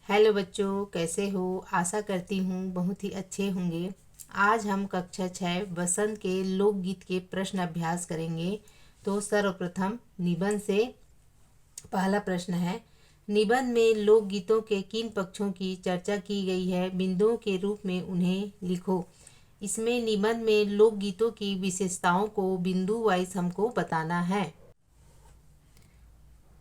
Hello बच्चों, कैसे हो? आशा करती हूँ बहुत ही अच्छे होंगे। आज हम कक्षा 6 बसंत के लोकगीत के प्रश्न अभ्यास करेंगे। तो सर्वप्रथम निबंध से पहला प्रश्न है। निबंध में लोकगीतों के किन पक्षों की चर्चा की गई है? बिंदुओं के रूप में उन्हें लिखो। इसमें निबंध में लोकगीतों की विशेषताओं को बिंदु वाइज हमको बताना है।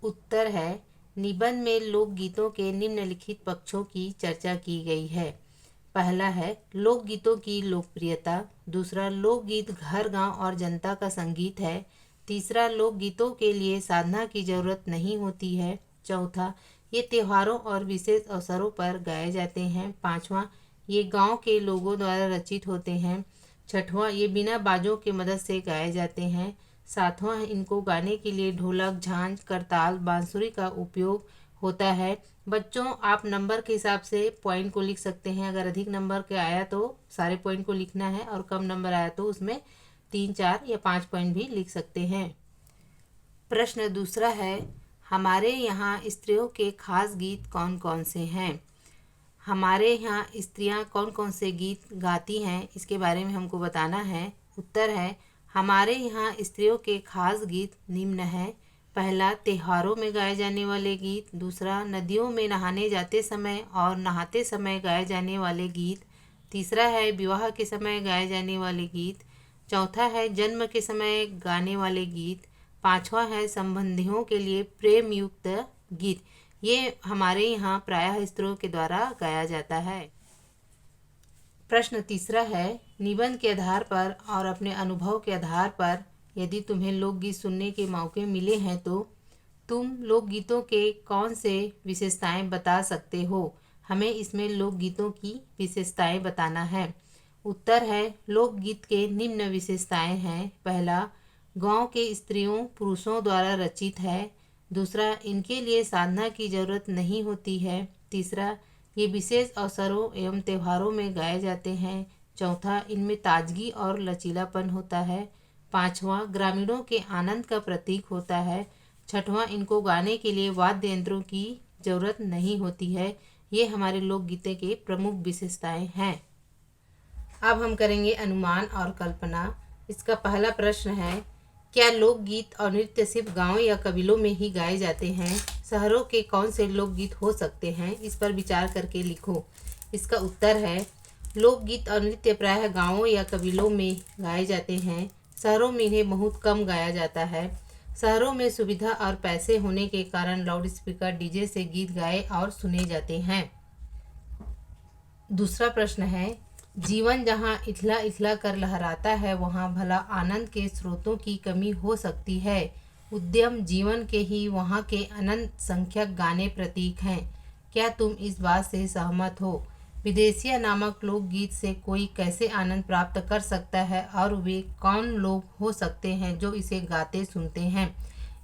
उत्तर है, निबंध में लोकगीतों के निम्नलिखित पक्षों की चर्चा की गई है। पहला है लोकगीतों की लोकप्रियता। दूसरा, लोकगीत घर गांव और जनता का संगीत है। तीसरा, लोकगीतों के लिए साधना की जरूरत नहीं होती है। चौथा, ये त्योहारों और विशेष अवसरों पर गाए जाते हैं। पांचवा, ये गांव के लोगों द्वारा रचित होते हैं। छठवां, ये बिना बाजों के मदद से गाए जाते हैं। सातवां, इनको गाने के लिए ढोलक, झांझ, करताल, बांसुरी का उपयोग होता है। बच्चों, आप नंबर के हिसाब से पॉइंट को लिख सकते हैं। अगर अधिक नंबर के आया तो सारे पॉइंट को लिखना है, और कम नंबर आया तो उसमें 3, 4 या 5 पॉइंट भी लिख सकते हैं। प्रश्न दूसरा है, हमारे यहाँ स्त्रियों के खास गीत कौन कौन से हैं? हमारे यहाँ स्त्रियाँ कौन कौन से गीत गाती हैं, इसके बारे में हमको बताना है। उत्तर है, हमारे यहाँ स्त्रियों के खास गीत निम्न है। पहला, त्योहारों में गाए जाने वाले गीत। दूसरा, नदियों में नहाने जाते समय और नहाते समय गाए जाने वाले गीत। तीसरा है विवाह के समय गाए जाने वाले गीत। चौथा है जन्म के समय गाने वाले गीत। पांचवा है संबंधियों के लिए प्रेम युक्त गीत। ये हमारे यहाँ प्रायः स्त्रियों के द्वारा गाया जाता है। प्रश्न तीसरा है, निबंध के आधार पर और अपने अनुभव के आधार पर यदि तुम्हें लोकगीत सुनने के मौके मिले हैं तो तुम लोकगीतों के कौन से विशेषताएं बता सकते हो? हमें इसमें लोकगीतों की विशेषताएं बताना है। उत्तर है, लोकगीत के निम्न विशेषताएं हैं। पहला, गांव के स्त्रियों पुरुषों द्वारा रचित है। दूसरा, इनके लिए साधना की जरूरत नहीं होती है। तीसरा, ये विशेष अवसरों एवं त्योहारों में गाए जाते हैं। चौथा, इनमें ताजगी और लचीलापन होता है। पांचवा, ग्रामीणों के आनंद का प्रतीक होता है। छठवां, इनको गाने के लिए वाद्य यंत्रों की जरूरत नहीं होती है। ये हमारे लोकगीत के प्रमुख विशेषताएं हैं। अब हम करेंगे अनुमान और कल्पना। इसका पहला प्रश्न है, क्या लोकगीत और नृत्य सिर्फ गांव या कबीलों में ही गाए जाते हैं? शहरों के कौन से लोकगीत हो सकते हैं? इस पर विचार करके लिखो। इसका उत्तर है, लोकगीत और नृत्य प्रायः गांवों या कबीलों में गाए जाते हैं। शहरों में इन्हें बहुत कम गाया जाता है। शहरों में सुविधा और पैसे होने के कारण लाउड स्पीकर, डीजे से गीत गाए और सुने जाते हैं। दूसरा प्रश्न है, जीवन जहाँ इथला इथला कर लहराता है वहाँ भला आनंद के स्रोतों की कमी हो सकती है। उद्यम जीवन के ही वहाँ के अनंत संख्यक गाने प्रतीक हैं। क्या तुम इस बात से सहमत हो? विदेशिया नामक लोकगीत से कोई कैसे आनंद प्राप्त कर सकता है और वे कौन लोग हो सकते हैं जो इसे गाते सुनते हैं?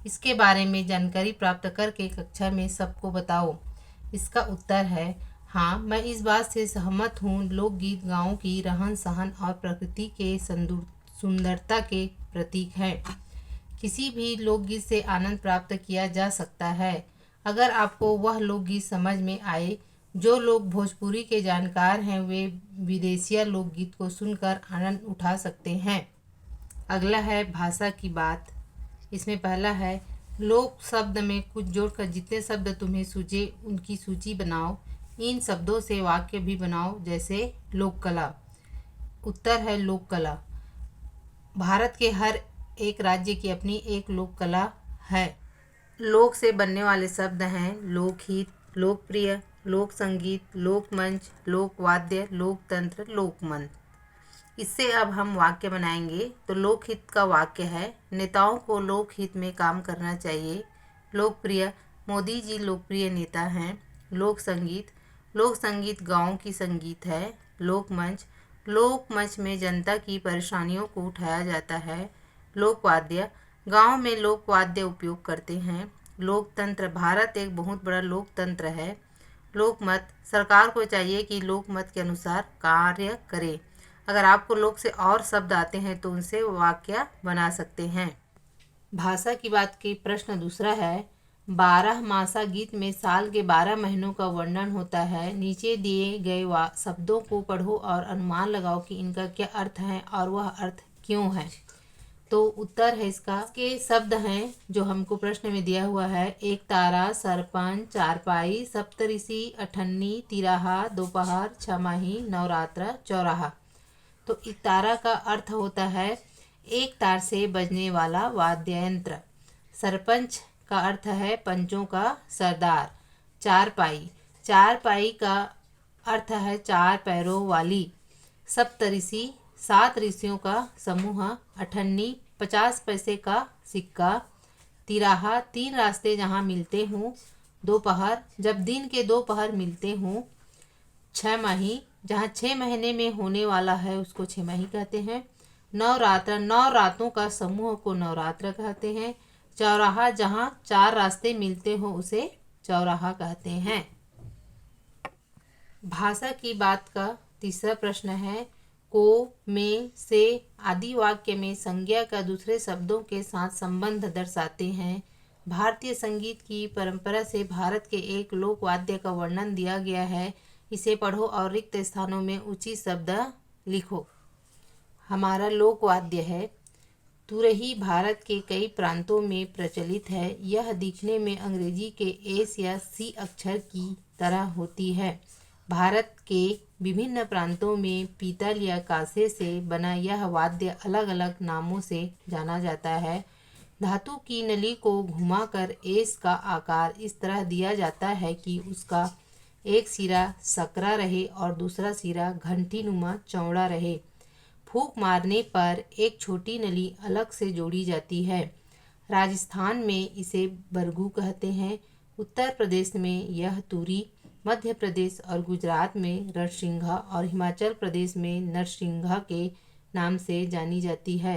इसके बारे में जानकारी प्राप्त करके कक्षा में सबको बताओ। इसका उत्तर है, हाँ, मैं इस बात से सहमत हूँ। लोकगीत गाँव की रहन सहन और प्रकृति के सुंदरता के प्रतीक हैं। किसी भी लोकगीत से आनंद प्राप्त किया जा सकता है। अगर आपको वह लोकगीत समझ में आए। जो लोग भोजपुरी के जानकार हैं वे विदेशिया लोकगीत को सुनकर आनंद उठा सकते हैं। अगला है भाषा की बात। इसमें पहला है, लोक शब्द में कुछ जोड़कर जितने शब्द तुम्हें सूझे उनकी सूची बनाओ। इन शब्दों से वाक्य भी बनाओ, जैसे लोक कला। उत्तर है लोक कला। भारत के हर एक राज्य की अपनी एक लोक कला है। लोक से बनने वाले शब्द हैं लोकहित, लोकप्रिय, लोक संगीत, लोकमंच, लोकवाद्य, लोकतंत्र, लोकमंच। इससे अब हम वाक्य बनाएंगे। तो लोकहित का वाक्य है, नेताओं को लोकहित में काम करना चाहिए। लोकप्रिय, मोदी जी लोकप्रिय नेता हैं। लोक संगीत, लोक संगीत गाँव की संगीत है। लोकमंच, लोकमंच में जनता की परेशानियों को उठाया जाता है। लोकवाद्य, गांव में लोकवाद्य उपयोग करते हैं। लोकतंत्र, भारत एक बहुत बड़ा लोकतंत्र है। लोकमत, सरकार को चाहिए कि लोकमत के अनुसार कार्य करे। अगर आपको लोक से और शब्द आते हैं तो उनसे वाक्य बना सकते हैं। भाषा की बात की प्रश्न दूसरा है, 12 मासा गीत में साल के 12 महीनों का वर्णन होता है। नीचे दिए गए शब्दों को पढ़ो और अनुमान लगाओ कि इनका क्या अर्थ है और वह अर्थ क्यों है। तो उत्तर है इसके शब्द हैं जो हमको प्रश्न में दिया हुआ है। एक तारा, सरपंच, चारपाई, सप्तऋषि, अठन्नी, तिराहा, दोपहर, छमाही, नवरात्र, चौराहा। तो इस तारा का अर्थ होता है एक तार से बजने वाला वाद्य यंत्र। सरपंच का अर्थ है पंचों का सरदार। चारपाई का अर्थ है 4 पैरों वाली। सप्तऋषि 7 ऋषियों का समूह। अठन्नी 50 पैसे का सिक्का। तिराहा 3 रास्ते जहाँ मिलते हों। दोपहर जब दिन के 2 पहर मिलते हों। छमाही जहाँ 6 महीने में होने वाला है उसको छमाही कहते हैं। नवरात्र 9 रातों का समूह को नवरात्र कहते हैं। चौराहा जहाँ 4 रास्ते मिलते हो उसे चौराहा कहते हैं। भाषा की बात का तीसरा प्रश्न है। को, में, से आदि वाक्य में संज्ञा का दूसरे शब्दों के साथ संबंध दर्शाते हैं। भारतीय संगीत की परंपरा से भारत के एक लोक वाद्य का वर्णन दिया गया है। इसे पढ़ो और रिक्त स्थानों में उचित शब्द लिखो। हमारा लोक वाद्य है तुरही। भारत के कई प्रांतों में प्रचलित है। यह दिखने में अंग्रेजी के एस या सी अक्षर की तरह होती है। भारत के विभिन्न प्रांतों में पीतल या कांसे से बना यह वाद्य अलग अलग नामों से जाना जाता है। धातु की नली को घुमाकर एस का आकार इस तरह दिया जाता है कि उसका एक सिरा सकरा रहे और दूसरा सिरा घंटीनुमा चौड़ा रहे। फूंक मारने पर एक छोटी नली अलग से जोड़ी जाती है। राजस्थान में इसे बरगू कहते हैं। उत्तर प्रदेश में यह तुरी, मध्य प्रदेश और गुजरात में रणसिंघा और हिमाचल प्रदेश में नरसिंघा के नाम से जानी जाती है।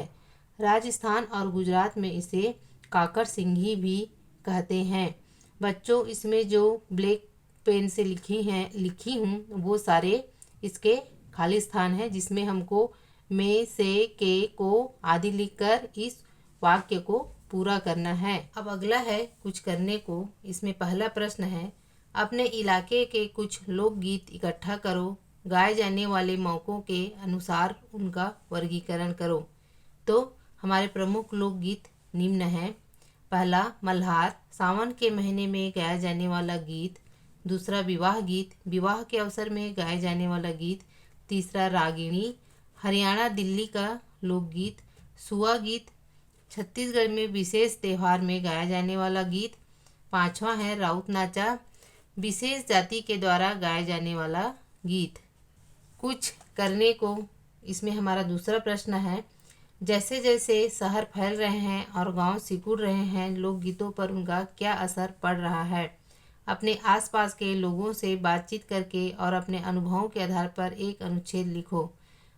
राजस्थान और गुजरात में इसे काकर सिंघी भी कहते हैं। बच्चों, इसमें जो ब्लैक पेन से लिखी हूँ वो सारे इसके खाली स्थान है जिसमें हमको में, से, के, को आदि लिखकर इस वाक्य को पूरा करना है। अब अगला है कुछ करने को। इसमें पहला प्रश्न है अपने इलाके के कुछ लोकगीत इकट्ठा करो। गाए जाने वाले मौकों के अनुसार उनका वर्गीकरण करो। तो हमारे प्रमुख लोकगीत निम्न हैं। पहला मल्हार, सावन के महीने में गाया जाने वाला गीत। दूसरा विवाह गीत, विवाह के अवसर में गाए जाने वाला गीत। तीसरा रागिणी, हरियाणा दिल्ली का लोकगीत। सुआ गीत, छत्तीसगढ़ में विशेष त्यौहार में गाया जाने वाला गीत। पांचवा है राउत नाचा, विशेष जाति के द्वारा गाया जाने वाला गीत। कुछ करने को, इसमें हमारा दूसरा प्रश्न है जैसे जैसे शहर फैल रहे हैं और गांव सिकुड़ रहे हैं, लोकगीतों पर उनका क्या असर पड़ रहा है। अपने आसपास के लोगों से बातचीत करके और अपने अनुभवों के आधार पर एक अनुच्छेद लिखो।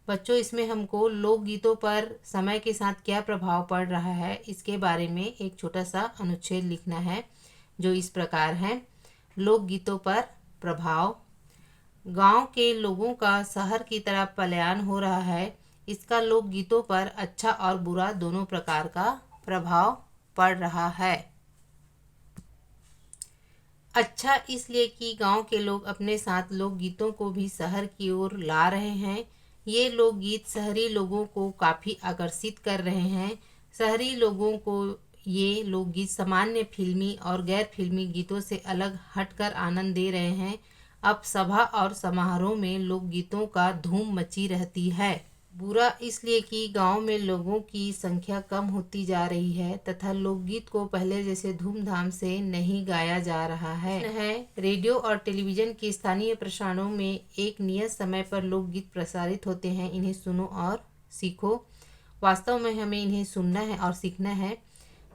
बच्चों, इसमें हमको लोकगीतों पर समय के साथ क्या प्रभाव पड़ रहा है इसके बारे में एक छोटा सा अनुच्छेद लिखना है जो इस प्रकार है। लोकगीतों पर प्रभाव। गांव के लोगों का शहर की तरफ पलायन हो रहा है। इसका लोकगीतों पर अच्छा और बुरा दोनों प्रकार का प्रभाव पड़ रहा है। अच्छा इसलिए कि गांव के लोग अपने साथ लोकगीतों को भी शहर की ओर ला रहे हैं। ये लोकगीत शहरी लोगों को काफ़ी आकर्षित कर रहे हैं। शहरी लोगों को ये लोकगीत सामान्य फिल्मी और गैर फिल्मी गीतों से अलग हटकर आनंद दे रहे हैं। अब सभा और समारोह में लोकगीतों का धूम मची रहती है। बुरा इसलिए कि गांव में लोगों की संख्या कम होती जा रही है तथा लोकगीत को पहले जैसे धूमधाम से नहीं गाया जा रहा है। रेडियो और टेलीविज़न के स्थानीय प्रसारणों में एक नियत समय पर लोकगीत प्रसारित होते हैं। इन्हें सुनो और सीखो। वास्तव में हमें इन्हें सुनना है और सीखना है।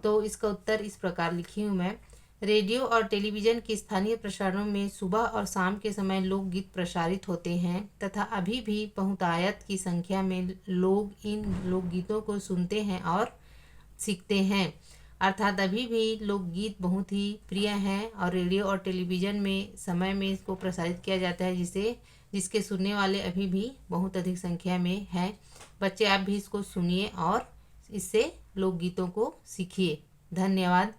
तो इसका उत्तर इस प्रकार लिखी हूँ मैं। रेडियो और टेलीविज़न के स्थानीय प्रसारणों में सुबह और शाम के समय लोकगीत प्रसारित होते हैं तथा अभी भी बहुतायत की संख्या में लोग इन लोकगीतों को सुनते हैं और सीखते हैं। अर्थात अभी भी लोकगीत बहुत ही प्रिय हैं और रेडियो और टेलीविज़न में समय में इसको प्रसारित किया जाता है जिसके सुनने वाले अभी भी बहुत अधिक संख्या में हैं। बच्चे आप भी इसको सुनिए और इससे लोकगीतों को सीखिए। धन्यवाद।